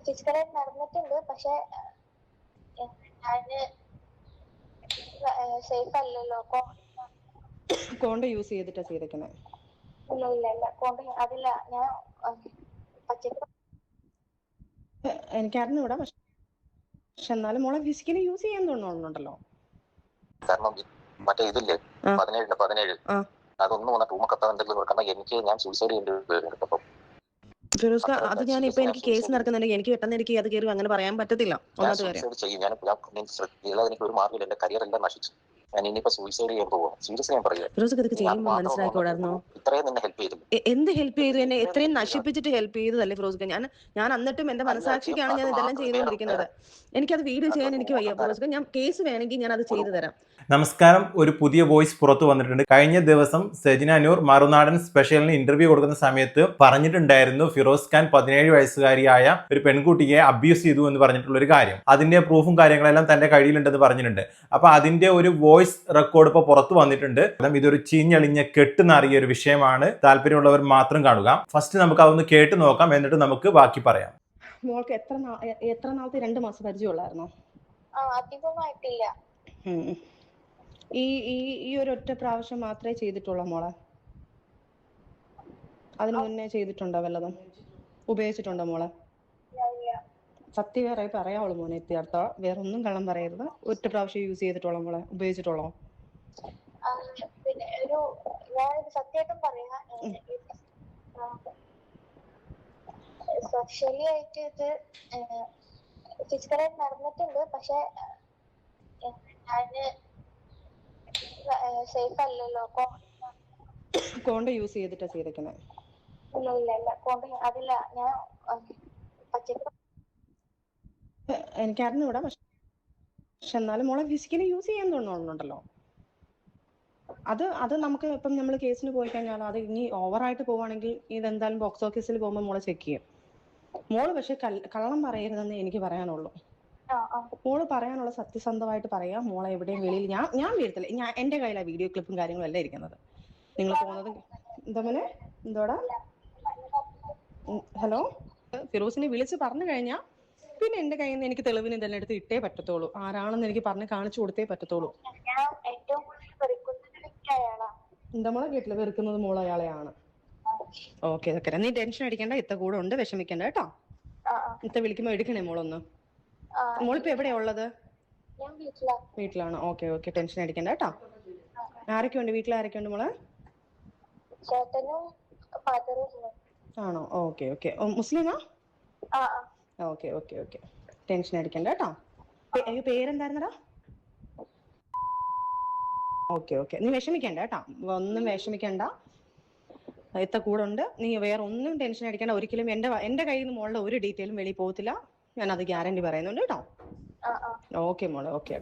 ഫിസിക്കലായിട്ട് നടന്നിട്ടുണ്ട്. പക്ഷെ ഞാന് സേഫ് അല്ലല്ലോ. കോണ്ട യൂസ് ചെയ്തിട്ടാ ചെയ്തേക്കണേ? ഇല്ല അതില്ല. ഞാൻ പച്ചക്ക് എനിക്കറിഞ്ഞൂടാ. പക്ഷെ എന്നാലും മോളെ ഫിസിക്കലി യൂസ് ചെയ്യാൻ തോന്നുന്നുണ്ടല്ലോ. കാരണം മറ്റേ ഇതില്ലേ 17 അതൊന്നും വന്ന ടൂമൊക്കെ എന്തെങ്കിലും കാരണം എനിക്ക് ഞാൻ സൂസൈഡ് ചെയ്യേണ്ടി. ഫിറോസ്ക, അത് ഞാൻ ഇപ്പൊ എനിക്ക് കേസ് നടക്കുന്നുണ്ടെങ്കിൽ എനിക്ക് പെട്ടെന്ന് എനിക്ക് അത് കയറി അങ്ങനെ പറയാൻ പറ്റത്തില്ല. ഒന്നാമത്തെ കാര്യം എനിക്ക് ഒരു മാർഗ്ഗമില്ല. എന്റെ കരിയർ എല്ലാം നശിച്ചു. ഞാൻ ഇനിയിപ്പോ സൂസൈഡ് ചെയ്യാൻ പോകും. സീരിയസ് ഞാൻ പറയാം. ഫിറോസ്ക ഇതൊക്കെ ചെയ്യുമ്പോൾ മനസ്സിലാക്കിയോടായിരുന്നോ? ഇത്രയും നിന്നെ ഹെൽപ്പ് ചെയ്തു. എന്ത് ഹെൽപ്പ് ചെയ്തു? എന്നെ എത്രയും നശിപ്പിച്ചിട്ട് ഹെൽപ്പ് ചെയ്തതല്ലേ ഫിറോസ്ക? ഞാൻ എന്നിട്ടും എന്റെ മനസാക്ഷിക്കാണ് ഞാൻ ഇതെല്ലാം ചെയ്തുകൊണ്ടിരിക്കുന്നത്. എനിക്കത് വീഡിയോ ചെയ്യാൻ എനിക്ക് വയ്യ ഫിറോസ്ക. ഞാൻ കേസ് വേണമെങ്കിൽ ഞാൻ അത് ചെയ്തു തരാം. നമസ്കാരം. ഒരു പുതിയ വോയിസ് പുറത്തു വന്നിട്ടുണ്ട്. കഴിഞ്ഞ ദിവസം സെജിന നൂർ മറുനാടൻ സ്പെഷ്യലിന് ഇന്റർവ്യൂ കൊടുക്കുന്ന സമയത്ത് പറഞ്ഞിട്ടുണ്ടായിരുന്നു ഫിറോസ് ഖാൻ 17 വയസ്സുകാരിയായ ഒരു പെൺകുട്ടിയെ അബ്യൂസ് ചെയ്തു എന്ന് പറഞ്ഞിട്ടുള്ള ഒരു കാര്യം. അതിന്റെ പ്രൂഫും കാര്യങ്ങളെല്ലാം തന്റെ കയ്യിലുണ്ടെന്ന് പറഞ്ഞിട്ടുണ്ട്. അപ്പൊ അതിന്റെ ഒരു വോയിസ് റെക്കോർഡ് ഇപ്പൊ പുറത്തു വന്നിട്ടുണ്ട്. ഇതൊരു ചീഞ്ഞളിഞ്ഞ കെട്ടുന്നറിയ ഒരു വിഷയമാണ്. താല്പര്യമുള്ളവർ മാത്രം കാണുക. ഫസ്റ്റ് നമുക്ക് അതൊന്ന് കേട്ട് നോക്കാം, എന്നിട്ട് നമുക്ക് ബാക്കി പറയാം. മോൾക്ക് എത്ര നാളത്തെ 2 മാസം പരിചയമുള്ളായിരുന്നോ? അധികമായിട്ടില്ല. ഈ ഒരു ഒറ്റ പ്രാവശ്യം മാത്രമേ ചെയ്തിട്ടുള്ളൂ മോളെ? അതിനു മുന്നേ ചെയ്തിട്ടുണ്ടോ വല്ലതും? ഉപയോഗിച്ചിട്ടുണ്ടോ മോളെ? സത്യവേറെ പറയാവുള്ളൂ മോനെ. എത്തിയർത്ഥ വേറെ ഒന്നും കള്ളം പറയരുത്. ഒറ്റ പ്രാവശ്യം യൂസ് ചെയ്തിട്ടുള്ളോ മോളെ? ഉപയോഗിച്ചിട്ടുള്ളോ? പിന്നെ ഞാൻ സത്യമായിട്ടും പറയാ, സെക്ഷലി ആയിട്ട് ഇത് ഫിസിക്കലായിട്ട് നടന്നിട്ടുണ്ട്. പക്ഷെ ഞാന് സേഫ് അല്ലല്ലോ. കോണ്ട യൂസ് ചെയ്തിട്ടാ ചെയ്തേക്കണേ? ഇല്ല അതില്ല. ഞാൻ പച്ചക്ക് എനിക്കറിഞ്ഞൂടാ. പക്ഷെ എന്നാലും മോളെ ഫിസിക്കലി യൂസ് ചെയ്യാൻ തോന്നുന്നുണ്ടല്ലോ. അത് നമുക്ക് ഇപ്പം നമ്മൾ കേസിന് പോയി കഴിഞ്ഞാൽ അത് ഇനി ഓവറായിട്ട് പോവാണെങ്കിൽ ഇതെന്തായാലും ബോക്സ് ഓഫീസിൽ പോകുമ്പോൾ മോളെ ചെക്ക് ചെയ്യും. മോള് പക്ഷെ കള്ളം പറയരുതെന്ന് എനിക്ക് പറയാനുള്ളൂ. മോള് പറയാനുള്ള സത്യസന്ധമായിട്ട് പറയാം. മോളെ എവിടെയും വെളിയിൽ ഞാൻ വീഴത്തില്ല. എന്റെ കയ്യിലാ വീഡിയോ ക്ലിപ്പും കാര്യങ്ങളും എല്ലാം ഇരിക്കുന്നത്. നിങ്ങൾ പോകുന്നത് എന്താ മോനെ? എന്തോടാ? ഹലോ, ഫിറോസിനെ വിളിച്ച് പറഞ്ഞു കഴിഞ്ഞാൽ പിന്നെ എന്റെ കയ്യിൽ നിന്ന് എനിക്ക് തെളിവിന് ഇതെല്ലാം എടുത്ത് ഇട്ടേ പറ്റത്തുള്ളൂ. ആരാണെന്ന് എനിക്ക് പറഞ്ഞ് കാണിച്ചു കൊടുത്തേ പറ്റത്തുള്ളൂ. എന്താ മോളെ കേട്ടില്ല? വെറുക്കുന്നത് മോള് അയാളെയാണ്. ഓക്കെ ഓക്കെ, നീ ടെൻഷൻ അടിക്കണ്ട. ഇത്ത കൂടെ ഉണ്ട്, വിഷമിക്കണ്ട കേട്ടോ. ഇത്ത വിളിക്കുമ്പോ എടുക്കണേ മോളൊന്ന്. മോളിപ്പോ എവിടെയാ ഉള്ളത്? വീട്ടിലാണ്. ഓക്കെ ഓക്കെ, ടെൻഷൻ അടിക്കണ്ട കേട്ടോ. ആരൊക്കെ ഉണ്ട് വീട്ടിൽ? ആരൊക്കെ ഉണ്ട് മോളെ? ആണോ? Okay okay. മുസ്ലിമാ? ഓക്കെ ഓക്കെ ഓക്കെ, ടെൻഷൻ അടിക്കണ്ട കേട്ടോ. പേരെന്തായിരുന്നടാ? ഓക്കെ ഓക്കെ, നീ വിഷമിക്കണ്ട കേട്ടോ. ഒന്നും വിഷമിക്കണ്ട. ഇത്ത കൂടെ ഉണ്ട്. നീ വേറെ ഒന്നും ടെൻഷൻ അടിക്കണ്ട. ഒരിക്കലും എന്റെ കയ്യിൽ നിന്ന് മോളുടെ ഒരു ഡീറ്റെയിലും വെളിയിൽ പോകത്തില്ല. ഞാൻ അത് ഗ്യാരണ്ടി പറയുന്നുണ്ട് കേട്ടോ. ഓക്കെ മോളെ, ഓക്കെ.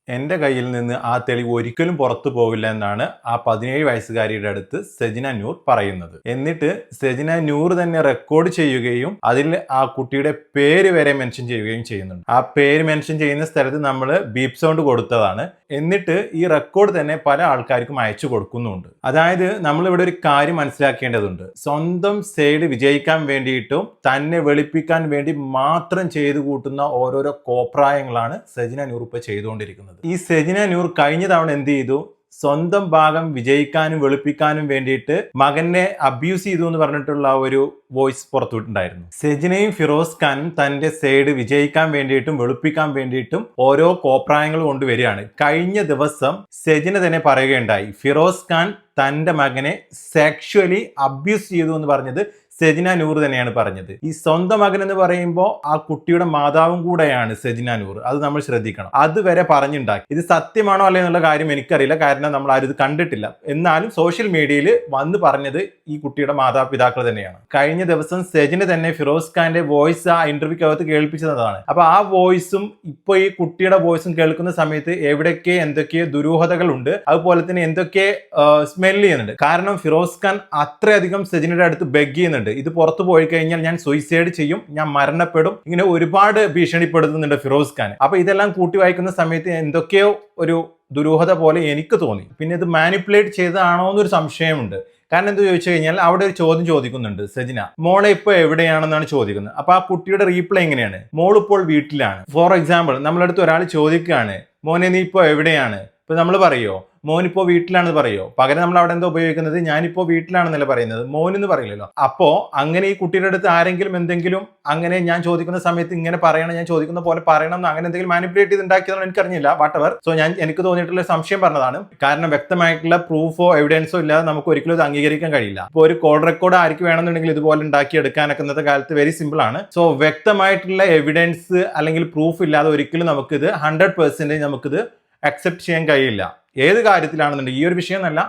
എൻ്റെ കയ്യിൽ നിന്ന് ആ തെളിവ് ഒരിക്കലും പുറത്തു പോകില്ല എന്നാണ് ആ 17 വയസ്സുകാരിയുടെ അടുത്ത് സെജിന നൂർ പറയുന്നത്. എന്നിട്ട് സെജിന നൂർ തന്നെ റെക്കോർഡ് ചെയ്യുകയും അതിൽ ആ കുട്ടിയുടെ പേര് വരെ മെൻഷൻ ചെയ്യുകയും ചെയ്യുന്നുണ്ട്. ആ പേര് മെൻഷൻ ചെയ്യുന്ന സ്ഥലത്ത് നമ്മൾ ബീപ്പ് സൗണ്ട് കൊടുത്തതാണ്. എന്നിട്ട് ഈ റെക്കോർഡ് തന്നെ പല ആൾക്കാർക്കും അയച്ചു കൊടുക്കുന്നുണ്ട്. അതായത് നമ്മളിവിടെ ഒരു കാര്യം മനസ്സിലാക്കേണ്ടതുണ്ട്. സ്വന്തം സൈഡ് വിജയിക്കാൻ വേണ്ടിയിട്ടും തന്നെ വെളുപ്പിക്കാൻ വേണ്ടി മാത്രം ചെയ്തു കൂട്ടുന്ന ഓരോരോ കോപ്രായങ്ങളാണ് സെജിന നൂർ ഇപ്പോൾ ചെയ്തുകൊണ്ടിരിക്കുന്നത്. ഈ സെജിന നൂർ കഴിഞ്ഞ തവണ എന്ത് ചെയ്തു? സ്വന്തം ഭാഗം വിജയിക്കാനും വെളുപ്പിക്കാനും വേണ്ടിയിട്ട് മകനെ അബ്യൂസ് ചെയ്തു എന്ന് പറഞ്ഞിട്ടുള്ള ഒരു വോയിസ് പുറത്തുവിട്ടുണ്ടായിരുന്നു. സെജിനയും ഫിറോസ് ഖാനും തന്റെ സൈഡ് വിജയിക്കാൻ വേണ്ടിയിട്ടും വെളുപ്പിക്കാൻ വേണ്ടിയിട്ടും ഓരോ കോപ്രായങ്ങൾ കൊണ്ടുവരികയാണ്. കഴിഞ്ഞ ദിവസം സെജിന തന്നെ പറയുകയുണ്ടായി, ഫിറോസ് ഖാൻ തന്റെ മകനെ സെക്ഷുവലി അബ്യൂസ് ചെയ്തു എന്ന് പറഞ്ഞത് സെജിന നൂർ തന്നെയാണ് പറഞ്ഞത്. ഈ സ്വന്തം മകൻ എന്ന് പറയുമ്പോൾ ആ കുട്ടിയുടെ മാതാവും കൂടെയാണ് സെജിന നൂർ. അത് നമ്മൾ ശ്രദ്ധിക്കണം. അതുവരെ പറഞ്ഞുണ്ടാക്കി. ഇത് സത്യമാണോ അല്ലെ എന്നുള്ള കാര്യം എനിക്കറിയില്ല, കാരണം നമ്മൾ ആരും ഇത് കണ്ടിട്ടില്ല. എന്നാലും സോഷ്യൽ മീഡിയയിൽ വന്ന് പറഞ്ഞത് ഈ കുട്ടിയുടെ മാതാപിതാക്കൾ തന്നെയാണ്. കഴിഞ്ഞ ദിവസം സെജിന തന്നെ ഫിറോസ് ഖാന്റെ വോയിസ് ആ ഇന്റർവ്യൂക്കകത്ത് കേൾപ്പിച്ചതാണ്. അപ്പൊ ആ വോയിസും ഇപ്പൊ ഈ കുട്ടിയുടെ വോയിസും കേൾക്കുന്ന സമയത്ത് എവിടെയൊക്കെ എന്തൊക്കെ ദുരൂഹതകൾ ഉണ്ട്, അതുപോലെ തന്നെ എന്തൊക്കെ സ്മെൽ ചെയ്യുന്നുണ്ട്. കാരണം ഫിറോസ് ഖാൻ അത്രയധികം സെജിനയുടെ അടുത്ത് ബെഗ് ചെയ്യുന്നുണ്ട്. ഇത് പുറത്തു പോയി കഴിഞ്ഞാൽ ഞാൻ സൂയിസൈഡ് ചെയ്യും, ഞാൻ മരണപ്പെടും, ഇങ്ങനെ ഒരുപാട് ഭീഷണിപ്പെടുത്തുന്നുണ്ട് ഫിറോസ് ഖാൻ. അപ്പൊ ഇതെല്ലാം കൂട്ടി വായിക്കുന്ന സമയത്ത് എന്തൊക്കെയോ ഒരു ദുരൂഹത പോലെ എനിക്ക് തോന്നി. പിന്നെ ഇത് മാനിപ്പുലേറ്റ് ചെയ്തതാണോ എന്നൊരു സംശയമുണ്ട്. കാരണം എന്ത് ചോദിച്ചു കഴിഞ്ഞാൽ അവിടെ ഒരു ചോദ്യം ചോദിക്കുന്നുണ്ട് സെജിന, മോളെ ഇപ്പൊ എവിടെയാണെന്നാണ് ചോദിക്കുന്നത്. അപ്പൊ ആ കുട്ടിയുടെ റീപ്ലൈ എങ്ങനെയാണ്? മോളിപ്പോൾ വീട്ടിലാണ്. ഫോർ എക്സാമ്പിൾ നമ്മളടുത്ത് ഒരാൾ ചോദിക്കുകയാണ്, മോനെ നീ ഇപ്പൊ എവിടെയാണ്? ഇപ്പൊ നമ്മൾ പറയോ മോനിപ്പോ വീട്ടിലാണെന്ന് പറയോ? പകരം നമ്മൾ അവിടെ എന്താ ഉപയോഗിക്കുന്നത്? ഞാനിപ്പോ വീട്ടിലാണെന്നല്ല പറയുന്നത്, മോനെന്ന് പറയില്ലല്ലോ. അപ്പോ അങ്ങനെ ഈ കുട്ടിയുടെ അടുത്ത് ആരെങ്കിലും എന്തെങ്കിലും അങ്ങനെ ഞാൻ ചോദിക്കുന്ന സമയത്ത് ഇങ്ങനെ പറയണം, ഞാൻ ചോദിക്കുന്ന പോലെ പറയണം എന്ന് അങ്ങനെ എന്തെങ്കിലും മാനിപ്പുലേറ്റ് ചെയ്ത് ഉണ്ടാക്കിയതെന്ന് എനിക്കറിഞ്ഞില്ല. വാട്ടെവർ. സോ എനിക്ക് തോന്നിയിട്ടുള്ള സംശയം പറഞ്ഞതാണ്. കാരണം വ്യക്തമായിട്ടുള്ള പ്രൂഫോ എവിഡൻസോ ഇല്ലാതെ നമുക്ക് ഒരിക്കലും ഇത് അംഗീകരിക്കാൻ കഴിയില്ല. ഇപ്പോൾ ഒരു കോൾ റെക്കോർഡ് ആർക്ക് വേണമെന്നുണ്ടെങ്കിൽ ഇതുപോലെ ഉണ്ടാക്കി എടുക്കാനൊക്കെ ഇന്നത്തെ കാലത്ത് വെരി സിമ്പിൾ ആണ്. സോ വ്യക്തമായിട്ടുള്ള എവിഡൻസ് അല്ലെങ്കിൽ പ്രൂഫ് ഇല്ലാതെ ഒരിക്കലും നമുക്കിത് 100% നമുക്കിത് അക്സെപ്റ്റ് ചെയ്യാൻ കഴിയില്ല. ഏത് കാര്യത്തിലാണെന്നുണ്ടെങ്കിൽ, ഈ ഒരു വിഷയം എന്നല്ല,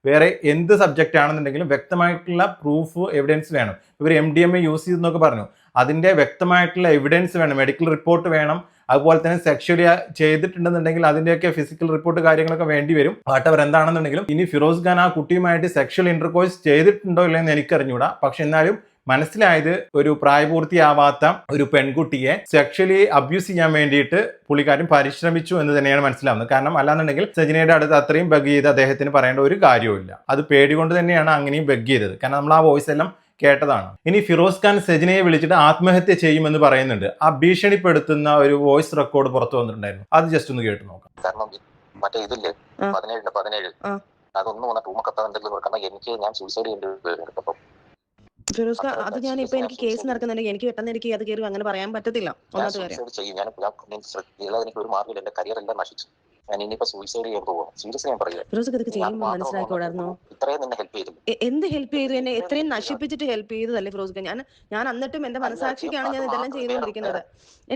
വേറെ എന്ത് സബ്ജക്റ്റ് ആണെന്നുണ്ടെങ്കിലും വ്യക്തമായിട്ടുള്ള പ്രൂഫ് എവിഡൻസ് വേണം. ഇവർ MDMA യൂസ് ചെയ്തെന്നൊക്കെ പറഞ്ഞു, അതിന്റെ വ്യക്തമായിട്ടുള്ള എവിഡൻസ് വേണം, മെഡിക്കൽ റിപ്പോർട്ട് വേണം. അതുപോലെ തന്നെ സെക്ഷലി ചെയ്തിട്ടുണ്ടെന്നുണ്ടെങ്കിൽ അതിന്റെയൊക്കെ ഫിസിക്കൽ റിപ്പോർട്ട് കാര്യങ്ങളൊക്കെ വേണ്ടി വരും. വാട്ടവർ എന്താണെന്നുണ്ടെങ്കിലും ഇനി ഫിറോസ് ഖാൻ ആ കുട്ടിയുമായിട്ട് സെക്ഷൽ ഇന്റർകോഴ്സ് ചെയ്തിട്ടുണ്ടോ ഇല്ലെന്ന് എനിക്കറിഞ്ഞൂടാ. പക്ഷെ എന്നാലും മനസ്സിലായത് ഒരു പ്രായപൂർത്തിയാവാത്ത ഒരു പെൺകുട്ടിയെ സെക്ഷലി അബ്യൂസ് ചെയ്യാൻ വേണ്ടിയിട്ട് പുള്ളിക്കാരൻ പരിശ്രമിച്ചു എന്ന് തന്നെയാണ് മനസ്സിലാവുന്നത്. കാരണം അല്ലാന്നുണ്ടെങ്കിൽ സെജിനയുടെ അടുത്ത് അത്രയും ബഗ് ചെയ്ത് അദ്ദേഹത്തിന് പറയേണ്ട ഒരു കാര്യവുമില്ല. അത് പേടികൊണ്ട് തന്നെയാണ് അങ്ങനെയും ബഗ് ചെയ്തത്. കാരണം നമ്മൾ ആ വോയിസ് എല്ലാം കേട്ടതാണ്. ഇനി ഫിറോസ് ഖാൻ സെജിനയെ വിളിച്ചിട്ട് ആത്മഹത്യ ചെയ്യുമെന്ന് പറയുന്നുണ്ട്. ആ ഭീഷണിപ്പെടുത്തുന്ന ഒരു വോയിസ് റെക്കോർഡ് പുറത്തു വന്നിട്ടുണ്ടായിരുന്നു. അത് ജസ്റ്റ് ഒന്ന് കേട്ട് നോക്കാം. കാരണം മറ്റേ ഇതില്ലേ 17 അതൊന്നും വന്ന ടൂമക്കത്ത എന്തെങ്കിലും കാരണം ഞാൻ സൂസൈഡ് ചെയ്യേണ്ടി. ഫിറോസ് ഖാൻ, അത് ഞാൻ ഇപ്പൊ എനിക്ക് കേസ് നടക്കുന്നുണ്ടെങ്കിൽ എനിക്ക് പെട്ടെന്ന് എനിക്ക് അത് കയറി അങ്ങനെ പറയാൻ പറ്റത്തില്ല. ഒന്നാമത്തെ കാര്യം എനിക്ക് ഒരു മാർഗ്ഗമില്ല, എന്റെ കരിയർ എല്ലാം നശിച്ചു. ഞാൻ ഇനിയിപ്പോ സൂയിസൈഡ് ചെയ്യാൻ പോവാം. സീരിയസ് ഞാൻ പറയാം. ഫിറോസ് ഇതൊക്കെ ചെയ്യുമ്പോൾ മനസ്സിലാക്കിയോടായിരുന്നോ? ഇത്രയും നിന്നെ ഹെൽപ്പ് ചെയ്തു. എന്ത് ഹെൽപ്പ് ചെയ്തു? എന്നെ എത്രയും നശിപ്പിച്ചിട്ട് ഹെൽപ്പ് ചെയ്തതല്ലേ ഫിറോസ് ഖാൻ? ഞാൻ എന്നിട്ടും എന്റെ മനസാക്ഷിക്കാണ് ഞാൻ ഇതെല്ലാം ചെയ്തുകൊണ്ടിരിക്കുന്നത്.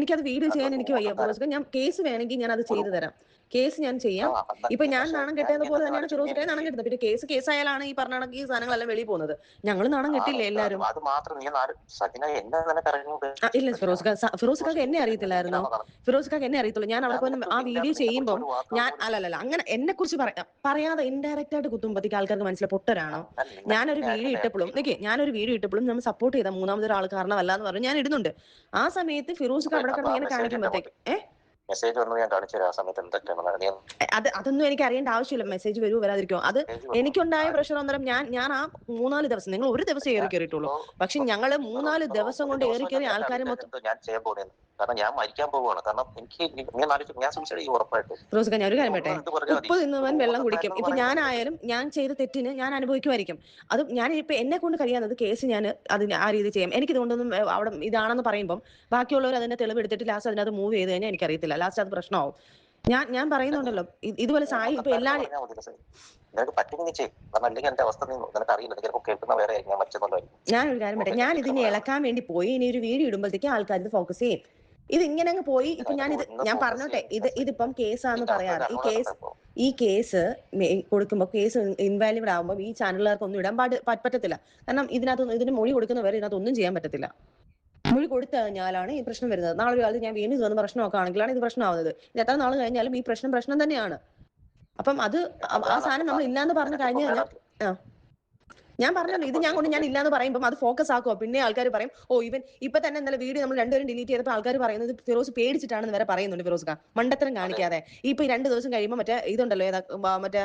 എനിക്കത് വീഡിയോ ചെയ്യാൻ എനിക്ക് വയ്യ ഫിറോസ് ഖാൻ. ഞാൻ കേസ് വേണമെങ്കിൽ ഞാൻ അത് ചെയ്തു തരാം. കേസ് ഞാൻ ചെയ്യാം. ഇപ്പൊ ഞാൻ നാണം കെട്ടിയത് പോലെ തന്നെയാണ് ഫിറോസ് ഖാൻ നാണം കെട്ടുന്നത്. പിന്നെ കേസായാലാണ് ഈ പറഞ്ഞ ഈ സാധനങ്ങളെല്ലാം വെളിയിൽ പോകുന്നത്. ഞങ്ങൾ നാണം കെട്ടില്ലേ എല്ലാരും? ഇല്ല ഫിറോസ് ഖാൻ എന്നെ അറിയത്തില്ലായിരുന്നോ? ഫിറോസ് ഖാൻ എന്നെ അറിയത്തുള്ളൂ. ഞാൻ അവിടെ പോയി ആ വീഡിയോ ചെയ്യുമ്പോൾ ഞാൻ അല്ലല്ല അങ്ങനെ എന്നെ കുറിച്ച് പറയാതെ ഇൻഡയറക്റ്റ് ആയിട്ട് കുത്തുമ്പത്തേക്ക് ആൾക്കാർക്ക് മനസ്സിലായി പൊട്ടരാണോ? ഞാനൊരു വീഡിയോ ഇട്ടപ്പോഴും നമ്മൾ സപ്പോർട്ട് ചെയ്ത മൂന്നാമതൊരാൾ കാരണമല്ല എന്ന് പറഞ്ഞു ഞാൻ ഇടുന്നുണ്ട്. ആ സമയത്ത് ഫിറോസ് ഖാൻ അവിടെ കിടന്ന് ഇങ്ങനെ കാണിക്കുമ്പോഴത്തേക്ക് അതൊന്നും എനിക്ക് അറിയേണ്ട ആവശ്യമില്ല. മെസ്സേജ് വരുമോ വരാതിരിക്കോ, അത് എനിക്കുണ്ടായ പ്രഷർ അന്നേരം ഞാൻ ആ 3-4 ദിവസം, നിങ്ങൾ ഒരു ദിവസം ഏറി കയറിയിട്ടുള്ളൂ, പക്ഷെ ഞങ്ങള് 3-4 ദിവസം കൊണ്ട് ഏറി കയറി ആൾക്കാർ മൊത്തം. കാരണം ഞാൻ മരിക്കാൻ പോവുകയാണ്. കാരണം ഞാൻ സൂസൈഡ് ചെയ്യും ഉറപ്പായിട്ട്. ഫിറോസ് ഖാൻ, ഞാൻ ഒരു കാര്യം പറയട്ടെ, ഉപ്പ് തിന്നുവൻ വെള്ളം കുടിക്കും. ഇപ്പൊ ഞാനായാലും ഞാൻ ചെയ്ത തെറ്റിന് ഞാൻ അനുഭവിക്കുമായിരിക്കും. അത് ഞാൻ ഇപ്പൊ എന്നെ കൊണ്ട് കഴിയാവുന്നത് കേസ് ഞാൻ അതിന് ആ രീതി ചെയ്യാം. എനിക്ക് ഇതുകൊണ്ടൊന്നും അവിടെ ഇതാണെന്ന് പറയുമ്പോൾ ബാക്കിയുള്ളവർ അതിന്റെ തെളിവെടുത്തിട്ട് ലാസ്റ്റ് അതിനകത്ത് മൂവ് ചെയ്ത് കഴിഞ്ഞാൽ എനിക്കറിയത്തില്ല, ലാസ്റ്റ് അത് പ്രശ്നമാവും. ഞാൻ പറയുന്നുണ്ടല്ലോ ഇതുപോലെ സായി ഇപ്പൊ എല്ലാ ഞാനൊരു കാര്യം പറയട്ടെ, ഞാൻ ഇതിനെ ഇളക്കാൻ വേണ്ടി പോയി ഇനി ഒരു വീഡിയോ ഇടുമ്പോഴത്തേക്ക് ആൾക്കാർ ഇത് ഫോക്കസ് ചെയ്യും. ഇത് ഇങ്ങനെ അങ്ങ് പോയി. ഇപ്പൊ ഞാൻ പറഞ്ഞോട്ടെ, ഇതിപ്പം കേസാന്ന് പറയാറ്. ഈ കേസ് കൊടുക്കുമ്പോൾ കേസ് ഇൻവാലിഡ് ആകുമ്പോൾ ഈ ചാനലുകാർക്ക് ഒന്നും ഇടാൻ പറ്റത്തില്ല. കാരണം ഇതിന് മൊഴി കൊടുക്കുന്നവരെ ഇതിനകത്തൊന്നും ചെയ്യാൻ പറ്റത്തില്ല. മൊഴി കൊടുത്തു കഴിഞ്ഞാലാണ് ഈ പ്രശ്നം വരുന്നത്. നാളെ ഒരു കാലത്ത് ഞാൻ വീണ്ടും ഇതൊന്ന് പ്രശ്നമൊക്കെ ആണെങ്കിലാണ് ഇത് പ്രശ്നമാവുന്നത്. ഇത് എത്ര നാൾ കഴിഞ്ഞാലും ഈ പ്രശ്നം തന്നെയാണ്. അപ്പം അത് ആ സാധനം നമ്മൾ ഇല്ലാന്ന് പറഞ്ഞു കഴിഞ്ഞു കഴിഞ്ഞാൽ ഞാൻ പറഞ്ഞല്ലോ, ഇത് ഞാൻ ഇല്ലാന്ന് പറയുമ്പോൾ അത് ഫോക്കസ് ആക്കുമോ? പിന്നെ ആൾക്കാർ പറയും, ഓ ഇവൻ ഇപ്പൊ തന്നെ ഇന്നലെ വീഡിയോ നമ്മൾ രണ്ടുപേരും ഡിലീറ്റ് ചെയ്തപ്പോൾ ആൾക്കാർ പറയുന്നത് ഫിറോസ് പേടിച്ചിട്ടാണെന്ന് വരെ പറയുന്നുണ്ട്. ഫിറോസ് ഖാൻ മണ്ടത്തരം കാണിക്കാതെ. ഇപ്പൊ 2 ദിവസം കഴിയുമ്പോൾ മറ്റേ ഇതുണ്ടല്ലോ, മറ്റേ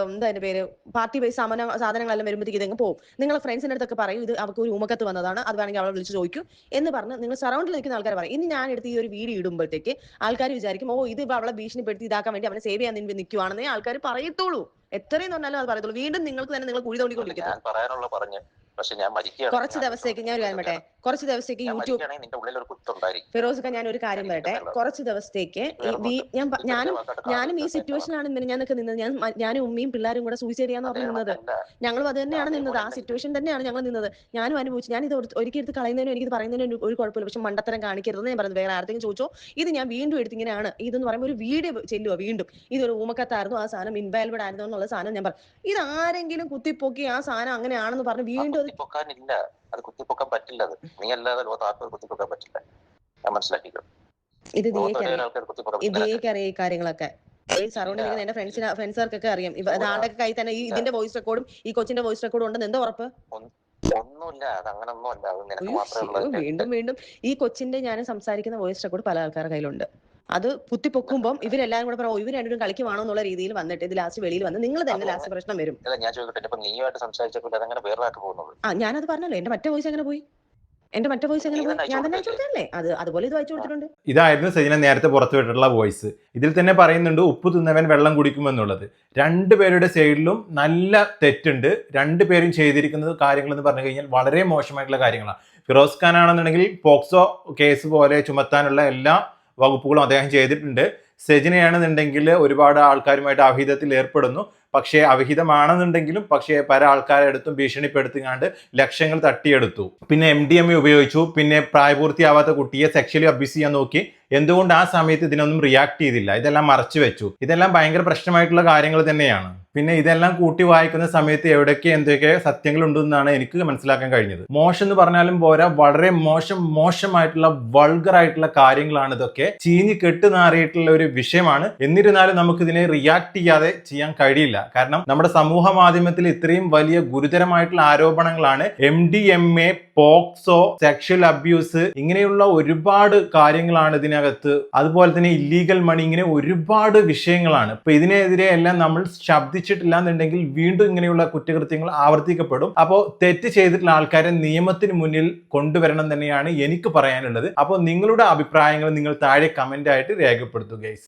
എന്താ അതിന്റെ പേര്, പാർട്ടി വൈസ് സാധനങ്ങളെല്ലാം വരുമ്പോഴത്തേക്ക് ഇതങ്ങ് പോകും. നിങ്ങളെ ഫ്രണ്ട്സിന്റെ അടുത്തൊക്കെ പറയും ഇത് അവർക്ക് ഒരു ഉമക്കത്ത് വന്നതാണ്, അത് വേണമെങ്കിൽ അവളെ വിളിച്ച് ചോദിക്കും എന്ന് പറഞ്ഞ് നിങ്ങൾ സറൗണ്ടിൽ നിൽക്കുന്ന ആൾക്കാർ പറയും. ഇനി ഞാൻ എടുത്ത് ഈ ഒരു വീഡിയോ ഇടുമ്പോഴത്തേക്ക് ആൾക്കാർ വിചാരിക്കും, ഓ ഇത് അവളെ ഭീഷണിപ്പെടുത്തി ഇതാക്കാൻ വേണ്ടി അവനെ സേവ് ചെയ്യാൻ നിൽക്കുവാണെന്നേ ആൾക്കാർ പറയത്തുള്ളൂ. എത്രയും പറഞ്ഞാലും അത് പറയത്തുള്ളൂ. വീണ്ടും നിങ്ങൾക്ക് തന്നെ നിങ്ങൾ കുഴി തോണ്ടിക്കൊണ്ടിരിക്കുന്നു. കുറച്ച് ദിവസത്തേക്ക് ഞാൻ ഒരു കാര്യം പറയട്ടെ, കുറച്ച് ദിവസത്തേക്ക് യൂട്യൂബ് ഫിറോസ് ഖാൻ, ഞാൻ ഒരു കാര്യം പറയട്ടെ, കുറച്ച് ദിവസത്തേക്ക് ഞാനും ഈ സിറ്റുവേഷനാണ് ഞാനൊക്കെ നിന്നത്. ഞാനും ഉമ്മയും പിള്ളേരും കൂടെ സൂയിസൈഡ് ചെയ്യാന്ന് പറഞ്ഞു നിന്നത്. ഞങ്ങളും അത് തന്നെയാണ് നിന്നത്. ആ സിറ്റുവേഷൻ തന്നെയാണ് ഞങ്ങൾ നിന്നത്. ഞാനും അനുഭവിച്ചു. ഞാൻ ഇത് ഒരിക്കൽ എടുത്ത് കളയുന്നതിനും എനിക്ക് പറയുന്നതിനും ഒരു കുഴപ്പമില്ല. പക്ഷെ മണ്ടത്തരം കാണിക്കരുതെന്ന് ഞാൻ പറയുന്നത്. വേറെ ആർക്കെങ്കിലും ചോദിച്ചോ, ഇത് ഞാൻ വീണ്ടും എടുത്ത് ഇങ്ങനെയാണ് ഇതെന്ന് പറയുമ്പോൾ ഒരു വീഡിയോ ചെല്ലുക വീണ്ടും ഇതൊരു ഊമക്കത്തായിരുന്നു, ആ സാധനം ഇൻവാലിഡ് ആയിരുന്നു എന്നുള്ള സാധനം ഞാൻ പറഞ്ഞു. ഇത് ആരെങ്കിലും കുത്തിപ്പൊക്കി ആ സാധനം അങ്ങനെയാണെന്ന് പറഞ്ഞ് വീണ്ടും അത് കുത്തിപ്പൊക്കാൻ പറ്റില്ല. നീ അല്ലാതെ ലോകത്ത് കുത്തിപ്പൊക്കാൻ പറ്റില്ല. ഞാൻ മനസ്സിലാക്കിക്കോ. ഇതേക്കറിയാം ഈ കാര്യങ്ങളൊക്കെ. സറൗണ്ടിങ് എന്റെ ഫ്രണ്ട്സുകാർക്കൊക്കെ അറിയാം. ആളുടെ കയ്യിൽ തന്നെ ഇതിന്റെ വോയിസ് റെക്കോർഡും ഈ കൊച്ചിന്റെ വോയിസ് റെക്കോർഡും ഉണ്ടെന്ന് എന്താ ഉറപ്പ്? വീണ്ടും ഈ കൊച്ചിന്റെ ഞാൻ സംസാരിക്കുന്ന വോയിസ് റെക്കോർഡ് പല ആൾക്കാരുടെ കയ്യിലുണ്ട്. അത് കുത്തിപ്പൊക്കുമ്പോൾ ഇവരെല്ലാരും കൂടെ പറയും ഇവർ രണ്ടുപേരും കളിക്കുവാണോ എന്നുള്ള രീതിയിൽ വന്നിട്ട് ഇത് ലാസ്റ്റ് വെളിയിൽ വന്ന് നിങ്ങൾ തന്നെ ലാസ്റ്റ് പ്രശ്നം വരും. ഞാൻ ചോദിക്കട്ടെ, നീയുമായിട്ട് സംസാരിച്ചപ്പോൾ അതങ്ങനെ വേറൊരാൾക്ക് പോകുന്നത്? ഞാനത് പറഞ്ഞല്ലോ, എന്റെ മറ്റേ വോയിസ് എങ്ങനെ പോയി, എന്റെ മറ്റേ വോയിസ് എങ്ങനെ പോയി, ഞാൻ തന്നെ അയച്ചു കൊടുത്തല്ലേ. അതുപോലെ ഇത് അയച്ചു കൊടുത്തിട്ടുണ്ട്. ഇതായിരുന്നു സെജിന നേരത്തെ പുറത്തുവിട്ടിട്ടുള്ള വോയിസ്. ഇതിൽ തന്നെ പറയുന്നുണ്ട് ഉപ്പ് തിന്നവൻ വെള്ളം കുടിക്കുമെന്നുള്ളത്. രണ്ടുപേരുടെ സൈഡിലും നല്ല തെറ്റുണ്ട്. രണ്ടുപേരും ചെയ്തിരിക്കുന്നത് കാര്യങ്ങൾ എന്ന് പറഞ്ഞു കഴിഞ്ഞാൽ വളരെ മോശമായിട്ടുള്ള കാര്യങ്ങളാണ്. ഫിറോസ് ഖാൻ ആണെന്നുണ്ടെങ്കിൽ പോക്സോ കേസ് പോലെ ചുമത്താനുള്ള എല്ലാ വകുപ്പുകളും അദ്ദേഹം ചെയ്തിട്ടുണ്ട്. സെജിനയാണെന്നുണ്ടെങ്കിൽ ഒരുപാട് ആൾക്കാരുമായിട്ട് അവിഹിതത്തിൽ ഏർപ്പെടുന്നു. പക്ഷേ അവിഹിതമാണെന്നുണ്ടെങ്കിലും പക്ഷേ പല ആൾക്കാരെ അടുത്തും ഭീഷണിപ്പെടുത്തിക്കാണ്ട് ലക്ഷങ്ങൾ തട്ടിയെടുത്തു. പിന്നെ MDMA ഉപയോഗിച്ചു. പിന്നെ പ്രായപൂർത്തിയാവാത്ത കുട്ടിയെ സെക്ഷലി അബ്യൂസ് ചെയ്യാൻ നോക്കി. എന്തുകൊണ്ട് ആ സമയത്ത് ഇതിനൊന്നും റിയാക്ട് ചെയ്തില്ല? ഇതെല്ലാം മറച്ചു വെച്ചു. ഇതെല്ലാം ഭയങ്കര പ്രശ്നമായിട്ടുള്ള കാര്യങ്ങൾ തന്നെയാണ്. പിന്നെ ഇതെല്ലാം കൂട്ടി വായിക്കുന്ന സമയത്ത് എവിടേക്ക് എന്തൊക്കെ സത്യങ്ങളുണ്ടെന്നാണ് എനിക്ക് മനസ്സിലാക്കാൻ കഴിഞ്ഞത്. മോശം എന്ന് പറഞ്ഞാലും പോരാ, വളരെ മോശമായിട്ടുള്ള വൾഗർ ആയിട്ടുള്ള കാര്യങ്ങളാണ് ഇതൊക്കെ. ചീഞ്ഞ് കെട്ടുനാറിയിട്ടുള്ള ഒരു വിഷയമാണ്. എന്നിരുന്നാലും നമുക്ക് ഇതിനെ റിയാക്ട് ചെയ്യാതെ ചെയ്യാൻ കഴിയില്ല. കാരണം നമ്മുടെ സമൂഹ മാധ്യമത്തിൽ ഇത്രയും വലിയ ഗുരുതരമായിട്ടുള്ള ആരോപണങ്ങളാണ്. MDMA, പോക്സോ, സെക്ഷൽ അബ്യൂസ്, ഇങ്ങനെയുള്ള ഒരുപാട് കാര്യങ്ങളാണ് ഇതിനകത്ത്. അതുപോലെ തന്നെ ഇല്ലീഗൽ മണി, ഇങ്ങനെ ഒരുപാട് വിഷയങ്ങളാണ്. അപ്പൊ ഇതിനെതിരെ എല്ലാം നമ്മൾ ശബ്ദിച്ചിട്ടില്ല എന്നുണ്ടെങ്കിൽ വീണ്ടും ഇങ്ങനെയുള്ള കുറ്റകൃത്യങ്ങൾ ആവർത്തിക്കപ്പെടും. അപ്പോൾ തെറ്റ് ചെയ്തിട്ടുള്ള ആൾക്കാരെ നിയമത്തിന് മുന്നിൽ കൊണ്ടുവരണം തന്നെയാണ് എനിക്ക് പറയാനുള്ളത്. അപ്പോൾ നിങ്ങളുടെ അഭിപ്രായങ്ങൾ നിങ്ങൾ താഴെ കമന്റ് ആയിട്ട് രേഖപ്പെടുത്തുക.